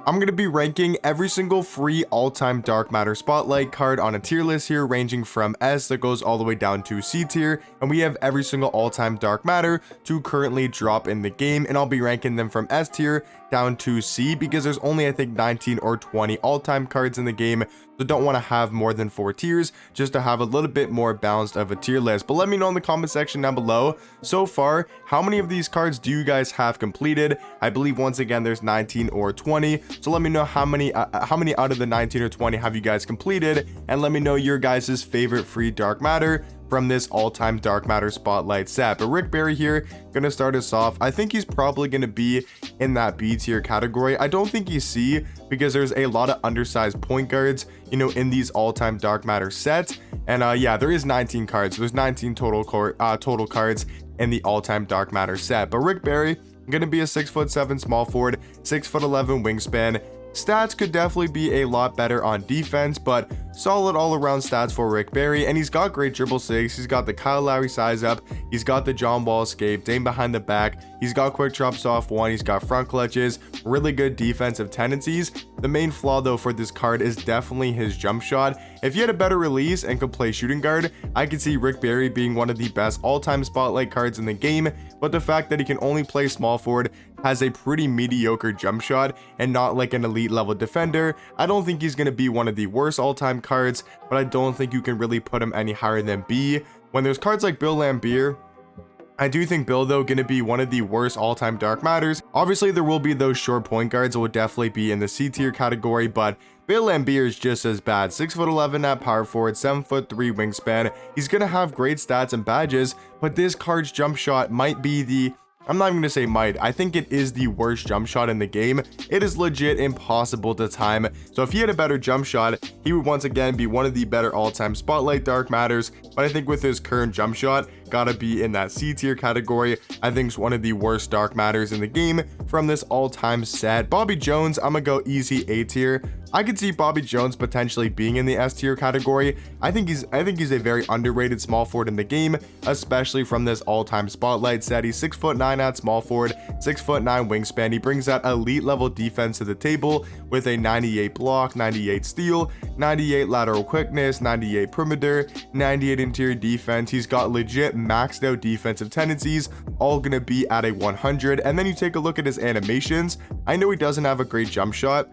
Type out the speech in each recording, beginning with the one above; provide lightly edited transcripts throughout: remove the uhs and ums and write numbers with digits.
I'm going to be ranking every single free all-time Dark Matter Spotlight card on a tier list here, ranging from S that goes all the way down to C tier, and we have every single all-time Dark Matter to currently drop in the game, and I'll be ranking them from S tier down to C because there's only, I think, 19 or 20 all-time cards in the game, so don't want to have more than 4 tiers just to have a little bit more balanced of a tier list. But let me know in the comment section down below, so far, how many of these cards do you guys have completed? I believe once again there's 19 or 20, so let me know how many out of the 19 or 20 have you guys completed, and let me know your guys' favorite free Dark Matter from this all-time Dark Matter Spotlight set. But Rick Barry here, gonna start us off. I think he's probably gonna be in that B tier category. I don't think he's C because there's a lot of undersized point guards, you know, in these all-time Dark Matter sets. And yeah, there is 19 cards. So there's 19 total cards in the all-time Dark Matter set. But Rick Barry, gonna be a 6'7" small forward, 6'11" wingspan. Stats could definitely be a lot better on defense, but solid all-around stats for Rick Barry, and he's got great dribble sigs. He's got the Kyle Lowry size up, he's got the John Wall escape, Dame behind the back, he's got quick drops off one, he's got front clutches, really good defensive tendencies. The main flaw though for this card is definitely his jump shot. If he had a better release and could play shooting guard, I could see Rick Barry being one of the best all-time spotlight cards in the game, but the fact that he can only play small forward, has a pretty mediocre jump shot, and not like an elite level defender, I don't think he's going to be one of the worst all-time cards, but I don't think you can really put him any higher than B. When there's cards like Bill Laimbeer, I do think Bill though going to be one of the worst all-time Dark Matters. Obviously there will be those short point guards that would definitely be in the C tier category, but Bill Laimbeer is just as bad. 6'11" at power forward, 7'3" wingspan. He's going to have great stats and badges, but this card's jump shot might be the, I'm not even going to say might, I think it is the worst jump shot in the game. It is legit impossible to time. So if he had a better jump shot, he would once again be one of the better all-time spotlight Dark Matters. But I think with his current jump shot, gotta be in that C tier category. I think it's one of the worst Dark Matters in the game from this all-time set. Bobby Jones, I'm gonna go easy A tier. I could see Bobby Jones potentially being in the S tier category. I think he's a very underrated small forward in the game, especially from this all-time spotlight set. He's 6'9" at small forward, 6'9" wingspan. He brings that elite level defense to the table with a 98 block, 98 steal, 98 lateral quickness, 98 perimeter, 98 interior defense. He's got legit maxed out defensive tendencies, all gonna be at a 100. And then you take a look at his animations. I know he doesn't have a great jump shot,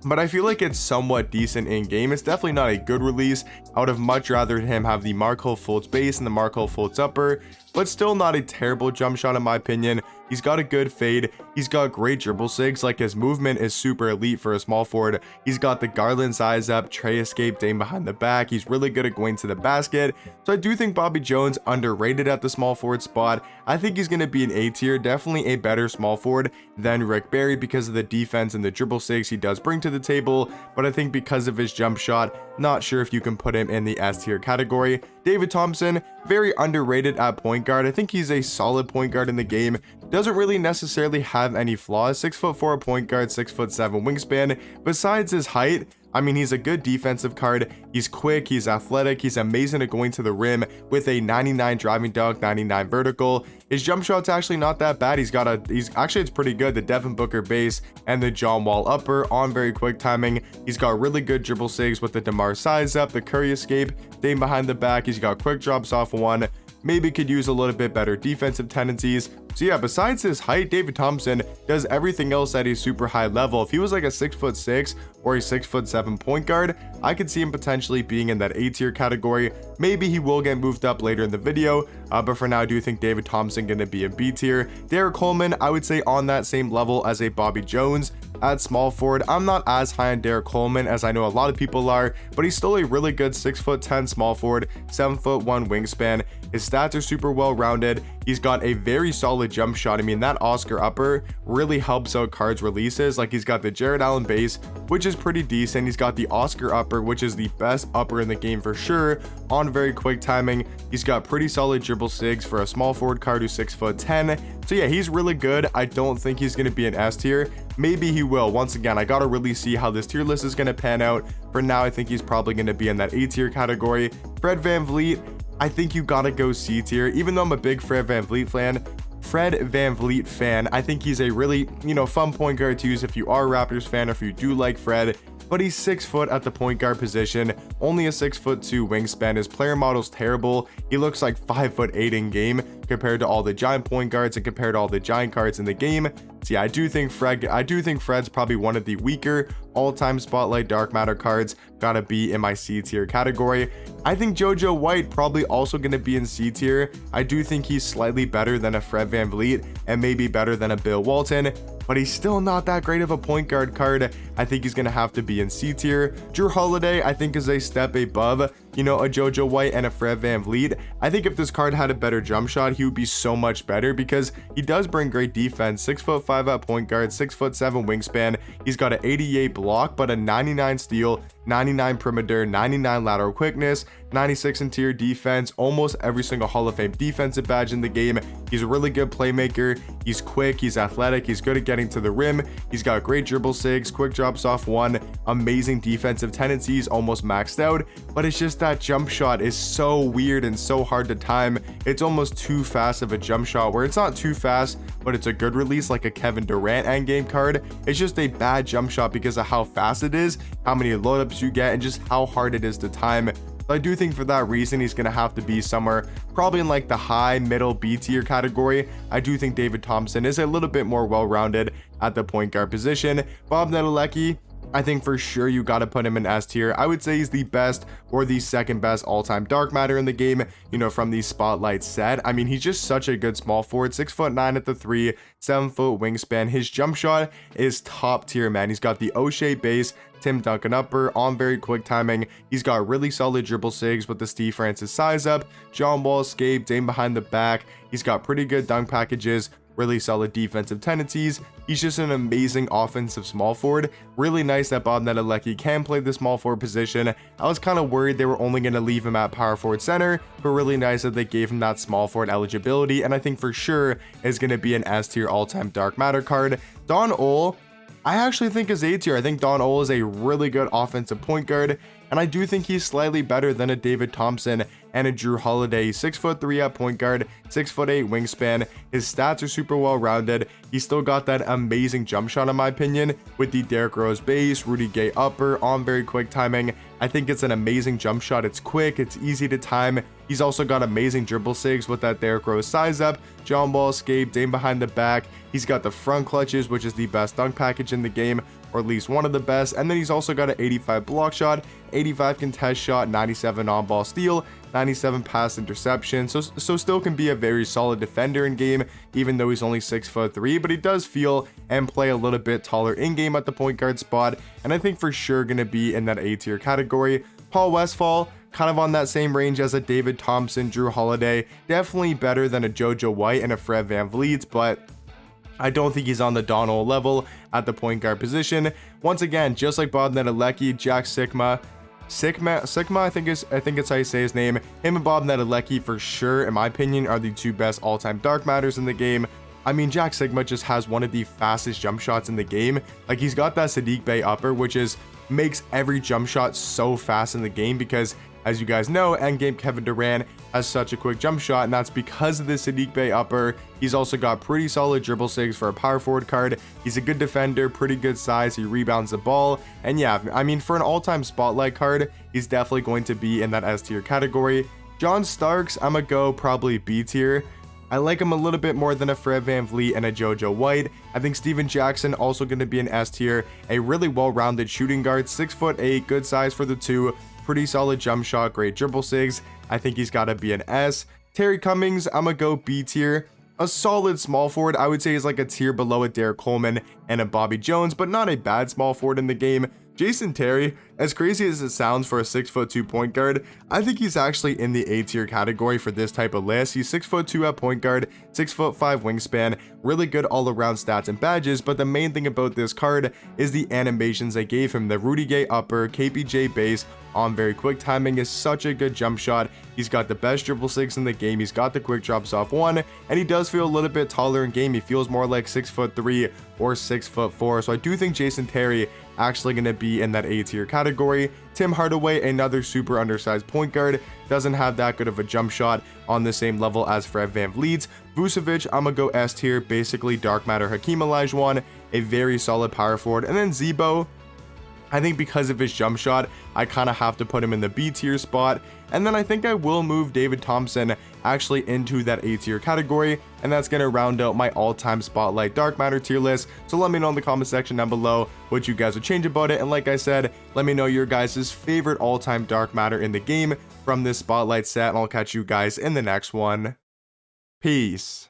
but I feel like it's somewhat decent in game. It's definitely not a good release. I would have much rather him have the Markelle Fultz base and the Markelle Fultz upper, but still not a terrible jump shot in my opinion. He's got a good fade, he's got great dribble sigs, like his movement is super elite for a small forward. He's got the Garland size up, tray escape, Dame behind the back. He's really good at going to the basket. So I do think Bobby Jones underrated at the small forward spot. I think he's going to be an A tier, definitely a better small forward than Rick Barry because of the defense and the dribble sigs he does bring to the table, but I think because of his jump shot, not sure if you can put him in the S tier category. David Thompson, very underrated at point guard. I think he's a solid point guard in the game. Doesn't really necessarily have any flaws. 6'4" point guard, 6'7" wingspan. Besides his height, I mean, he's a good defensive card. He's quick, he's athletic, he's amazing at going to the rim with a 99 driving dunk, 99 vertical. His jump shot's actually not that bad. It's pretty good. The Devin Booker base and the John Wall upper on very quick timing. He's got really good dribble sigs with the DeMar size up, the Curry escape, Dame behind the back. He's got quick drops off one. Maybe could use a little bit better defensive tendencies. So yeah, besides his height, David Thompson does everything else at a super high level. If he was like a 6'6" or a 6'7" point guard, I could see him potentially being in that A tier category. Maybe he will get moved up later in the video, but for now I do think David Thompson gonna be in B tier. Derek Coleman, I would say on that same level as a Bobby Jones. At small forward, I'm not as high on Derek Coleman as I know a lot of people are, but he's still a really good 6'10" small forward, 7'1" wingspan. His stats are super well rounded. He's got a very solid jump shot. I mean, that Oscar upper really helps out cards releases. Like, he's got the Jared Allen base, which is pretty decent. He's got the Oscar upper, which is the best upper in the game for sure, on very quick timing. He's got pretty solid dribble sigs for a small forward card who's 6'10". So yeah, he's really good. I don't think he's going to be an S tier. Maybe he will. Once again, I gotta really see how this tier list is going to pan out. For now, I think he's probably going to be in that A tier category. Fred VanVleet, I think you gotta go C tier. Even though I'm a big Fred VanVleet fan, Fred VanVleet fan. I think he's a really, fun point guard to use if you are a Raptors fan or if you do like Fred. But he's 6 foot at the point guard position, only a 6'2" wingspan. His player model's terrible. He looks like 5'8" in game compared to all the giant point guards and compared to all the giant cards in the game. So yeah, I do think Fred's probably one of the weaker all-time Spotlight Dark Matter cards. Gotta be in my C tier category. I think JoJo White probably also gonna be in C tier. I do think he's slightly better than a Fred VanVleet and maybe better than a Bill Walton, but he's still not that great of a point guard card. I think he's gonna have to be in C tier. Drew Holiday, I think, is a step above, a JoJo White and a Fred VanVleet. I think if this card had a better jump shot, he would be so much better because he does bring great defense. 6'5" at point guard, 6'7" wingspan. He's got an 88 block, but a 99 steal, 99 perimeter, 99 lateral quickness, 96 interior defense, almost every single Hall of Fame defensive badge in the game. He's a really good playmaker. He's quick, he's athletic, he's good at getting to the rim. He's got great dribble sigs, quick drops off one, amazing defensive tendencies, almost maxed out, but it's just that jump shot is so weird and so hard to time. It's almost too fast of a jump shot, where it's not too fast, but it's a good release like a Kevin Durant endgame card. It's just a bad jump shot because of how fast it is, how many load-ups you get, and just how hard it is to time. So I do think for that reason, he's going to have to be somewhere probably in like the high middle B tier category. I do think David Thompson is a little bit more well-rounded at the point guard position. Bob Nedelecki, I think for sure you got to put him in S tier. I would say he's the best or the second best all-time dark matter in the game, from the spotlight set. I mean, he's just such a good small forward, 6'9" at the 3, 7 foot wingspan. His jump shot is top tier, man. He's got the O-shape base, Tim Duncan upper, on very quick timing. He's got really solid dribble sigs with the Steve Francis size up, John Wall escape, Dame behind the back. He's got pretty good dunk packages, really solid defensive tendencies. He's just an amazing offensive small forward. Really nice that Bob Nedelecki can play the small forward position. I was kind of worried they were only going to leave him at power forward center, but really nice that they gave him that small forward eligibility, and I think for sure is going to be an S tier all-time dark matter card. Don Ole, I actually think is A tier. I think Don Ole is a really good offensive point guard, and I do think he's slightly better than a David Thompson and a Drew Holiday. 6'3" at point guard, 6'8" wingspan. His stats are super well rounded. He's still got that amazing jump shot in my opinion, with the Derrick Rose base, Rudy Gay upper, on very quick timing. I think it's an amazing jump shot. It's quick, it's easy to time. He's also got amazing dribble sigs with that Derrick Rose size up, John Wall escape, Dame behind the back. He's got the front clutches, which is the best dunk package in the game, or at least one of the best. And then he's also got an 85 block shot, 85 contest shot, 97 on ball steal, 97 pass interception. So still can be a very solid defender in game, even though he's only 6'3", but he does feel and play a little bit taller in game at the point guard spot, and I think for sure gonna be in that A tier category. Paul Westphal, kind of on that same range as a David Thompson, Drew Holiday, definitely better than a JoJo White and a Fred VanVleet, but I don't think he's on the Don Ole level at the point guard position. Once again, just like Bob Nedelecki, Jack Sikma, I think it's how you say his name. Him and Bob Nedelecki for sure, in my opinion, are the two best all-time dark matters in the game. I mean, Jack Sikma just has one of the fastest jump shots in the game. Like, he's got that Sadiq Bey upper, which makes every jump shot so fast in the game because, as you guys know, endgame Kevin Durant has such a quick jump shot, and that's because of the Sadiq Bey upper. He's also got pretty solid dribble sigs for a power forward card. He's a good defender, pretty good size, he rebounds the ball, and yeah, I mean, for an all-time spotlight card, he's definitely going to be in that S tier category. John Starks, I'm gonna go probably B tier. I like him a little bit more than a Fred VanVleet and a JoJo White. I think Steven Jackson also going to be an S tier. A really well-rounded shooting guard, 6'8", good size for the 2, pretty solid jump shot, great dribble sigs. I think he's got to be an S. Terry Cummings, I'm going to go B tier. A solid small forward, I would say is like a tier below a Derek Coleman and a Bobby Jones, but not a bad small forward in the game. Jason Terry, as crazy as it sounds for a 6'2" point guard, I think he's actually in the A tier category for this type of list. He's 6'2" at point guard, 6'5" wingspan, really good all around stats and badges, but the main thing about this card is the animations they gave him. The Rudy Gay upper, KPJ base, on very quick timing is such a good jump shot. He's got the best dribble sigs in the game. He's got the quick drops off one, and he does feel a little bit taller in game. He feels more like 6'3", or 6'4". So I do think Jason Terry actually going to be in that A tier category. Tim Hardaway, another super undersized point guard, doesn't have that good of a jump shot on the same level as Fred VanVleet. Vucevic, I'm gonna go S tier, basically dark matter Hakeem Olajuwon, a very solid power forward. And then Zebo, I think because of his jump shot, I kind of have to put him in the B tier spot. And then I think I will move David Thompson actually into that A tier category, and that's going to round out my all-time spotlight dark matter tier list. So let me know in the comment section down below what you guys would change about it, and like I said, let me know your guys' favorite all-time dark matter in the game from this spotlight set, and I'll catch you guys in the next one. Peace.